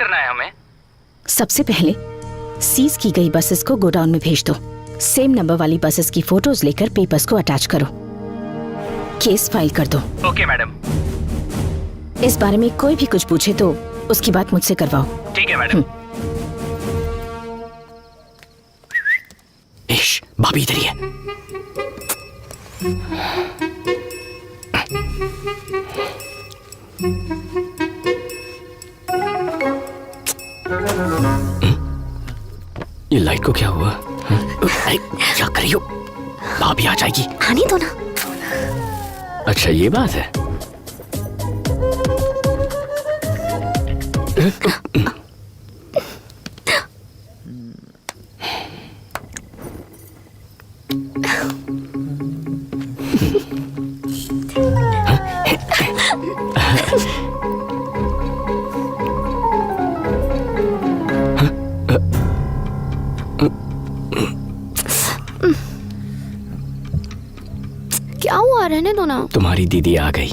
करना है हमें? सबसे पहले सीज की गई बसेस को गोडाउन में भेज दो। सेम नंबर वाली बसेस की फोटोज लेकर पेपर्स को अटैच करो। केस फाइल कर दो। Okay madam. इस बारे में कोई भी कुछ पूछे तो उसकी बात मुझसे करवाओ। ठीक है मैडम। इश, भाभी इधर ही है। ये लाइट को क्या हुआ? क्या कर रही हो? भाभी आ जाएगी। आने दो ना। अच्छा ये बात है। क्या हुआ? रहने दो ना। तुम्हारी दीदी आ गई।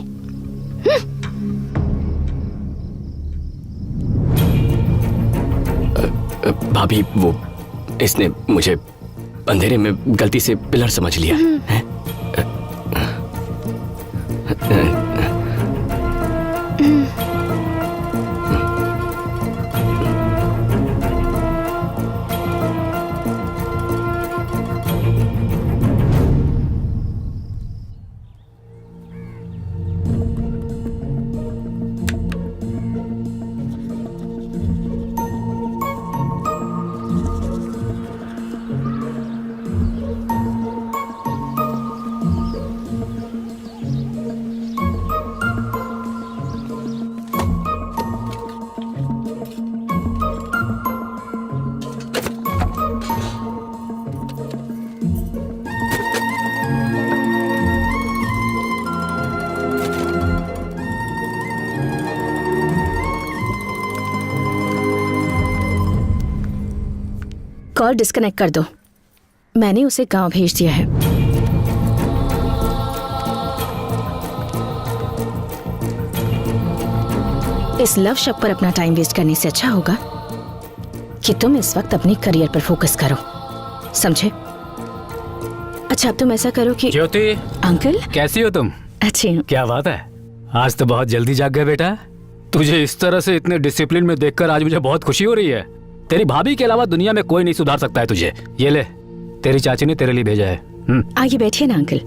भाभी वो इसने मुझे अंधेरे में गलती से पिलर समझ लिया है। कॉल डिस्कनेक्ट कर दो। मैंने उसे गांव भेज दिया है। इस लव शॉप पर अपना टाइम वेस्ट करने से अच्छा होगा कि तुम इस वक्त अपने करियर पर फोकस करो, समझे? अच्छा अब तुम ऐसा करो कि ज्योति। अंकल कैसी हो तुम? अच्छी हूँ। क्या बात है, आज तो बहुत जल्दी जाग गए बेटा। तुझे इस तरह से इतने डिसिप्लिन में देखकर आज मुझे बहुत खुशी हो रही है। तेरी भाभी के अलावा दुनिया में कोई नहीं सुधार सकता है तुझे। ये ले, तेरी चाची ने तेरे लिए भेजा है। आगे बैठिए ना अंकल।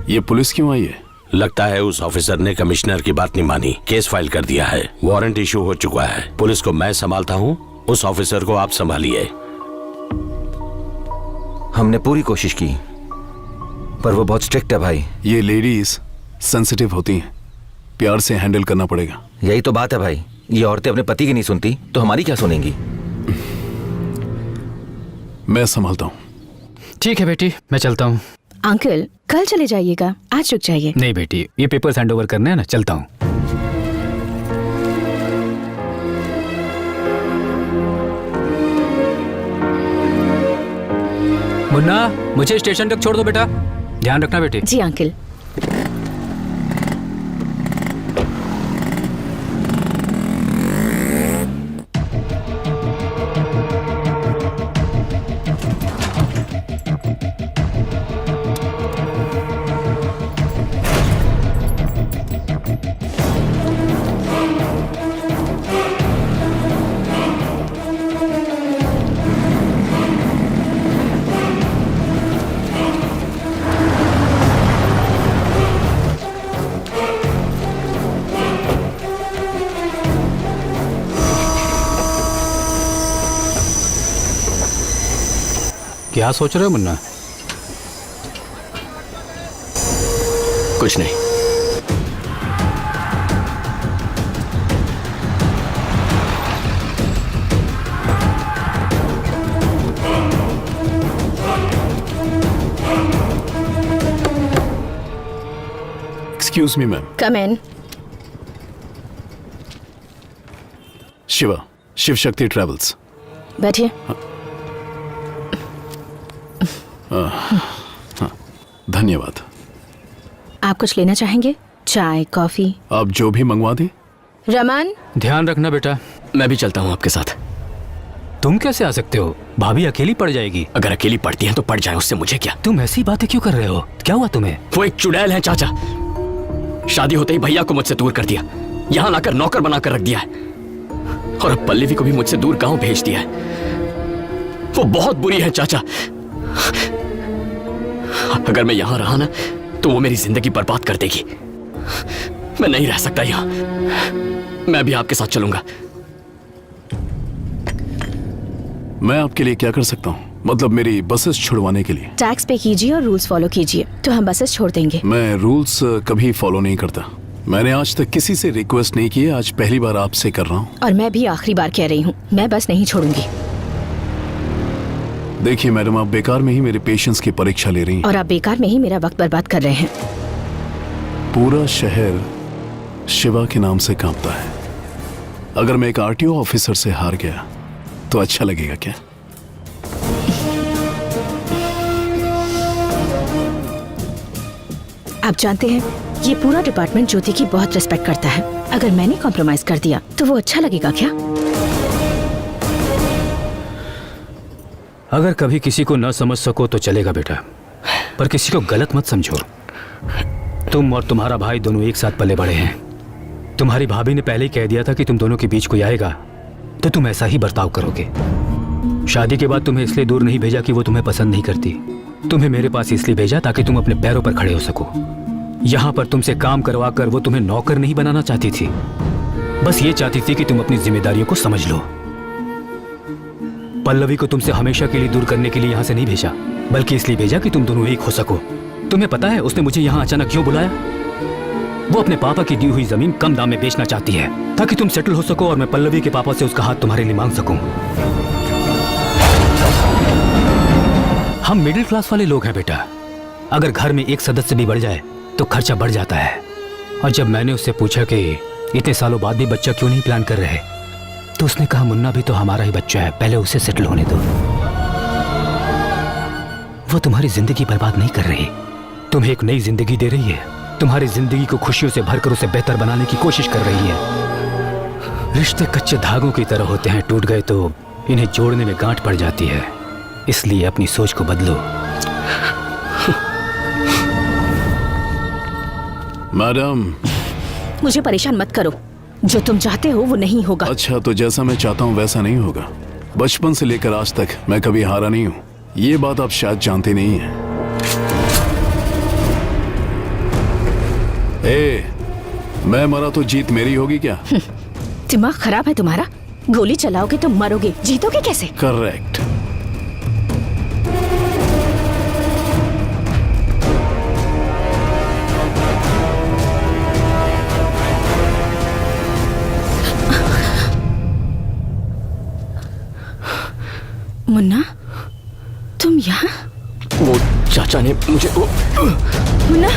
ये पुलिस क्यों आई है? लगता है उस ऑफिसर ने कमिश्नर की बात नहीं मानी, केस फाइल कर दिया है। वारंट इशू हो चुका है। पुलिस को मैं संभालता हूँ, उस ऑफिसर को आप संभालिए। हमने पूरी कोशिश की पर वो बहुत स्ट्रिक्ट है भाई। ये लेडीज सेंसिटिव होती हैं, प्यार से हैंडल करना पड़ेगा। यही तो बात है भाई, ये औरतें अपने पति की नहीं सुनती तो हमारी क्या सुनेंगी? मैं संभालता हूँ। ठीक है बेटी, मैं चलता हूँ। अंकल कल चले जाइएगा, आज रुक जाइए। नहीं बेटी, ये पेपर्स हैंड ओवर करने हैं ना, चलता हूँ। मुन्ना, मुझे स्टेशन तक छोड़ दो बेटा। ध्यान रखना बेटी। जी अंकल। क्या सोच रहे हो मुन्ना? कुछ नहीं। Excuse me ma'am. Come in. Shiva, Shiv Shakti travels. बैठिए। धन्यवाद। आप कुछ लेना चाहेंगे? चाय, कॉफी? आप जो भी मंगवा दें। रमन, ध्यान रखना बेटा। मैं भी चलता हूँ आपके साथ। तुम कैसे आ सकते हो? भाभी अकेली पड़ जाएगी। अगर अकेली पड़ती है तो पड़ जाए, उससे मुझे क्या। तुम ऐसी बातें क्यों कर रहे हो? क्या हुआ तुम्हें? वो एक चुड़ैल है चाचा। शादी होते ही भैया को मुझसे दूर कर दिया, यहाँ लाकर नौकर बनाकर रख दिया है, और अब पल्लवी को भी मुझसे दूर गांव भेज दिया है। वो बहुत बुरी है चाचा। अगर मैं यहां रहा ना तो वो मेरी जिंदगी बर्बाद कर देगी। मैं नहीं रह सकता यहां। मैं भी आपके साथ चलूंगा। मैं आपके लिए क्या कर सकता हूँ? मतलब मेरी बसेस छुड़वाने के लिए? टैक्स पे कीजिए और रूल्स फॉलो कीजिए तो हम बसेस छोड़ देंगे। मैं रूल्स कभी फॉलो नहीं करता। मैंने आज तक किसी से रिक्वेस्ट नहीं की है, आज पहली बार आपसे कर रहा हूँ। और मैं भी आखिरी बार कह रही हूँ, मैं बस नहीं छोड़ूंगी। देखिए मैडम, आप बेकार में ही मेरे पेशेंस की परीक्षा ले रही हैं। और आप बेकार में ही मेरा वक्त बर्बाद कर रहे हैं। पूरा शहर शिवा के नाम से कांपता है। अगर मैं एक आरटीओ ऑफिसर से हार गया तो अच्छा लगेगा क्या? आप जानते हैं, ये पूरा डिपार्टमेंट ज्योति की बहुत रिस्पेक्ट करता है। अगर मैंने कॉम्प्रोमाइज कर दिया तो वो अच्छा लगेगा क्या? अगर कभी किसी को न समझ सको तो चलेगा बेटा, पर किसी को गलत मत समझो। तुम और तुम्हारा भाई दोनों एक साथ पले बड़े हैं। तुम्हारी भाभी ने पहले ही कह दिया था कि तुम दोनों के बीच कोई आएगा तो तुम ऐसा ही बर्ताव करोगे। शादी के बाद तुम्हें इसलिए दूर नहीं भेजा कि वो तुम्हें पसंद नहीं करती। तुम्हें मेरे पास इसलिए भेजा ताकि तुम अपने पैरों पर खड़े हो सको। यहाँ पर तुमसे काम करवा कर वो तुम्हें नौकर नहीं बनाना चाहती थी, बस ये चाहती थी कि तुम अपनी जिम्मेदारियों को समझ लो। पल्लवी को तुमसे हमेशा के लिए दूर करने के लिए यहाँ से नहीं भेजा, बल्कि इसलिए भेजा कि तुम दोनों एक हो सको। तुम्हें पता है उसने मुझे यहाँ अचानक क्यों बुलाया? वो अपने पापा की दी हुई जमीन कम दाम में बेचना चाहती है ताकि तुम सेटल हो सको और मैं पल्लवी के पापा से उसका हाथ तुम्हारे लिए मांग सकूं। हम मिडिल क्लास वाले लोग हैं बेटा। अगर घर में एक सदस्य भी बढ़ जाए तो खर्चा बढ़ जाता है। और जब मैंने उससे पूछा कि इतने सालों बाद भी बच्चा क्यों नहीं प्लान कर रहे, तो उसने कहा मुन्ना भी तो हमारा ही बच्चा है, पहले उसे सेटल होने दो। वो तुम्हारी जिंदगी बर्बाद नहीं कर रही, तुम्हें एक नई जिंदगी दे रही है। तुम्हारी जिंदगी को खुशियों से भरकर उसे बेहतर बनाने की कोशिश कर रही है। रिश्ते कच्चे धागों की तरह होते हैं, टूट गए तो इन्हें जोड़ने में गांठ पड़ जाती है। इसलिए अपनी सोच को बदलो। मैडम, मुझे परेशान मत करो। जो तुम चाहते हो वो नहीं होगा। अच्छा, तो जैसा मैं चाहता हूँ वैसा नहीं होगा। बचपन से लेकर आज तक मैं कभी हारा नहीं हूँ। ये बात आप शायद जानते नहीं हैं। मैं मरा तो जीत मेरी होगी क्या? दिमाग खराब है तुम्हारा? गोली चलाओगे तो मरोगे, जीतोगे कैसे? करेक्ट। मुन्ना, तुम यहाँ? वो चाचा ने मुझे मुन्ना,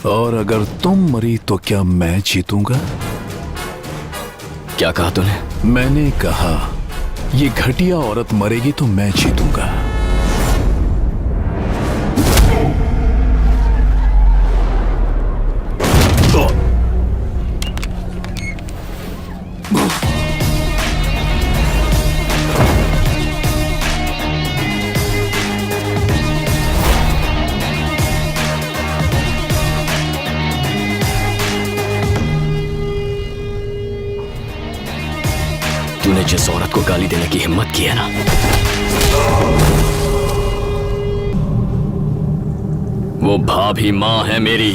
और अगर तुम मरी तो क्या मैं जीतूंगा? क्या कहा तूने? मैंने कहा ये घटिया औरत मरेगी तो मैं जीतूंगा। तूने जिस औरत को गाली देने की हिम्मत की है ना, वो भाभी माँ है मेरी।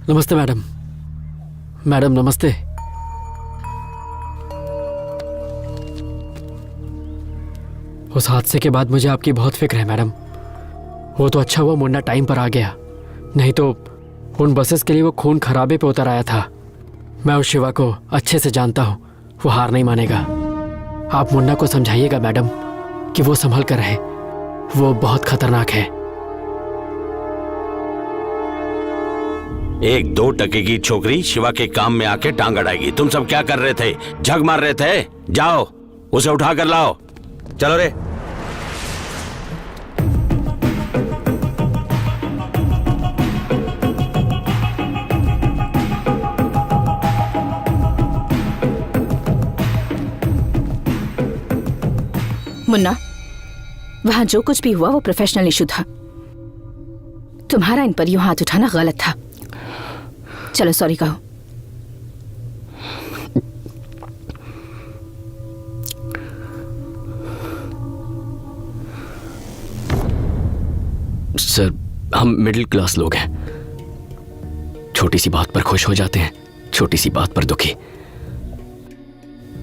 नमस्ते मैडम। मैडम नमस्ते। उस हादसे के बाद मुझे आपकी बहुत फिक्र है मैडम। वो तो अच्छा हुआ मुन्ना टाइम पर आ गया, नहीं तो उन बसेस के लिए वो खून खराबे पे उतर आया था। मैं उस शिवा को अच्छे से जानता हूँ, वो हार नहीं मानेगा। आप मुन्ना को समझाइएगा मैडम कि वो संभल कर रहे, वो बहुत खतरनाक है। 1-2 टके की छोकरी शिवा के काम में आके टांग अड़ाएगी। तुम सब क्या कर रहे थे? झग मार रहे थे? जाओ उसे उठा कर लाओ। चलो रे। मुन्ना, वहां जो कुछ भी हुआ वो प्रोफेशनल इशू था। तुम्हारा इन पर यूं हाथ उठाना गलत था। चलो सॉरी कहो। सर, हम मिडिल क्लास लोग हैं। छोटी सी बात पर खुश हो जाते हैं, छोटी सी बात पर दुखी।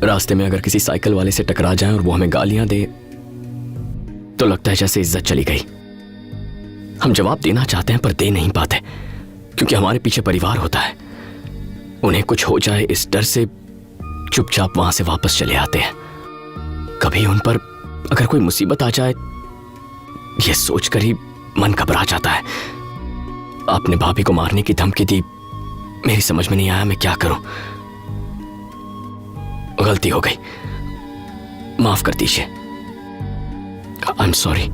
रास्ते में अगर किसी साइकिल वाले से टकरा जाएं और वो हमें गालियां दे तो लगता है जैसे इज्जत चली गई। हम जवाब देना चाहते हैं पर दे नहीं पाते, क्योंकि हमारे पीछे परिवार होता है। उन्हें कुछ हो जाए इस डर से चुपचाप वहां से वापस चले आते हैं। कभी उन पर अगर कोई मुसीबत आ जाए, यह सोचकर ही मन घबरा जाता है। आपने भाभी को मारने की धमकी दी, मेरी समझ में नहीं आया मैं क्या करूं। गलती हो गई, माफ कर दीजिए। I am sorry.